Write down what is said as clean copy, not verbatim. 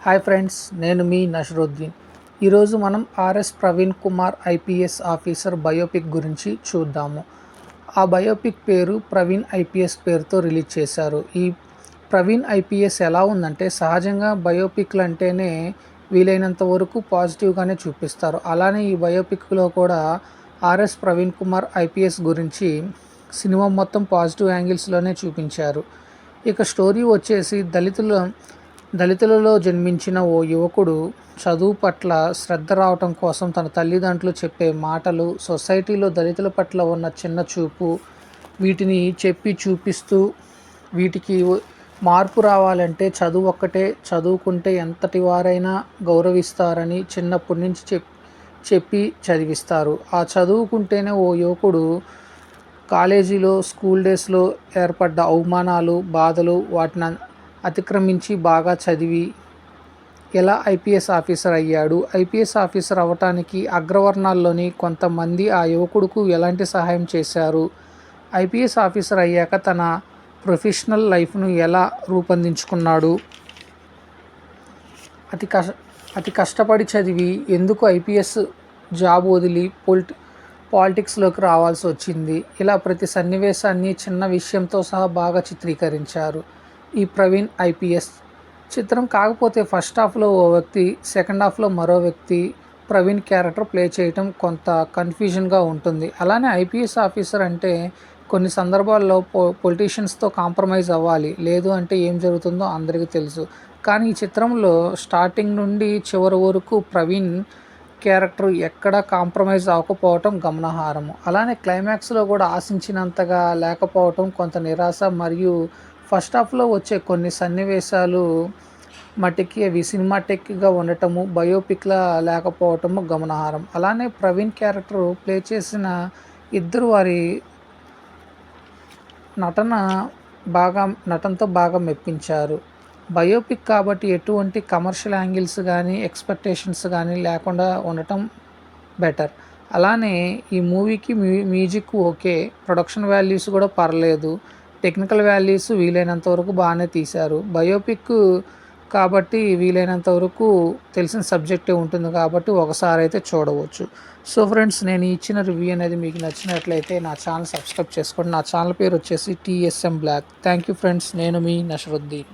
Hi friends, నేను మీ నషరుద్దీన్. ఈరోజు మనం RS Praveen Kumar IPS officer biopic గురించి చూద్దాము. ఆ బయోపిక్ పేరు ప్రవీణ్ ఐపీఎస్ పేరుతో రిలీజ్ చేశారు. ఈ ప్రవీణ్ ఐపీఎస్ ఎలా ఉందంటే, సహజంగా బయోపిక్లు అంటేనే వీలైనంత వరకు పాజిటివ్గానే చూపిస్తారు. అలానే ఈ బయోపిక్లో కూడా ఆర్ఎస్ ప్రవీణ్ కుమార్ ఐపీఎస్ గురించి సినిమా మొత్తం పాజిటివ్ యాంగిల్స్లోనే చూపించారు. ఇక స్టోరీ వచ్చేసి దళితులలో జన్మించిన ఓ యువకుడు చదువు పట్ల శ్రద్ధ రావటం కోసం తన తల్లిదండ్రులు చెప్పే మాటలు, సొసైటీలో దళితుల పట్ల ఉన్న చిన్న చూపు, వీటిని చెప్పి చూపిస్తూ వీటికి మార్పు రావాలంటే చదువు ఒక్కటే చదువుకుంటే ఎంతటి వారైనా గౌరవిస్తారని చిన్నప్పటి నుంచి చెప్పి చదివిస్తారు. ఆ చదువుకుంటేనే ఓ యువకుడు కాలేజీలో, స్కూల్ డేస్లో ఏర్పడ్డ అవమానాలు, బాధలు వాటిని అతిక్రమించి బాగా చదివి ఎలా ఐపీఎస్ ఆఫీసర్ అయ్యాడు. ఐపీఎస్ ఆఫీసర్ అవ్వటానికి అగ్రవర్ణాల్లోని కొంతమంది ఆ యువకుడుకు ఎలాంటి సహాయం చేశారు, ఐపీఎస్ ఆఫీసర్ అయ్యాక తన ప్రొఫెషనల్ లైఫ్ను ఎలా రూపొందించుకున్నాడు, అతి కష్టపడి చదివి ఎందుకు ఐపీఎస్ జాబ్ వదిలి పాలిటిక్స్లోకి రావాల్సి వచ్చింది, ఇలా ప్రతి సన్నివేశాన్ని చిన్న విషయంతో సహా బాగా చిత్రీకరించారు ఈ ప్రవీణ్ ఐపీఎస్ చిత్రం. కాకపోతే ఫస్ట్ హాఫ్లో ఓ వ్యక్తి, సెకండ్ హాఫ్లో మరో వ్యక్తి ప్రవీణ్ క్యారెక్టర్ ప్లే చేయటం కొంత కన్ఫ్యూజన్గా ఉంటుంది. అలానే ఐపీఎస్ ఆఫీసర్ అంటే కొన్ని సందర్భాల్లో పొలిటీషియన్స్తో కాంప్రమైజ్ అవ్వాలి, లేదు అంటే ఏం జరుగుతుందో అందరికీ తెలుసు. కానీ ఈ చిత్రంలో స్టార్టింగ్ నుండి చివరి వరకు ప్రవీణ్ క్యారెక్టర్ ఎక్కడా కాంప్రమైజ్ అవ్వకపోవటం గమనార్హము. అలానే క్లైమాక్స్లో కూడా ఆశించినంతగా లేకపోవటం కొంత నిరాశ. మరియు ఫస్ట్ హాఫ్లో వచ్చే కొన్ని సన్నివేశాలు మట్టికి అవి సినిమాటిక్గా ఉండటము, బయోపిక్లా లేకపోవటము గమనార్హం. అలానే ప్రవీణ్ క్యారెక్టర్ ప్లే చేసిన ఇద్దరు వారి నటనతో బాగా మెప్పించారు. బయోపిక్ కాబట్టి ఎటువంటి కమర్షియల్ యాంగిల్స్ కానీ ఎక్స్పెక్టేషన్స్ కానీ లేకుండా ఉండటం బెటర్. అలానే ఈ మూవీకి మ్యూజిక్ ఓకే, ప్రొడక్షన్ వాల్యూస్ కూడా పర్లేదు, టెక్నికల్ వాల్యూస్ వీలైనంత వరకు బాగానే తీశారు. బయోపిక్ కాబట్టి వీలైనంత వరకు తెలిసిన సబ్జెక్టే ఉంటుంది కాబట్టి ఒకసారి అయితే చూడవచ్చు. సో ఫ్రెండ్స్, నేను ఇచ్చిన రివ్యూ అనేది మీకు నచ్చినట్లయితే నా ఛానల్ సబ్స్క్రైబ్ చేసుకోండి. నా ఛానల్ పేరు వచ్చేసి TSM black. Thank you friends, నేను మీ నషరుద్దీన్.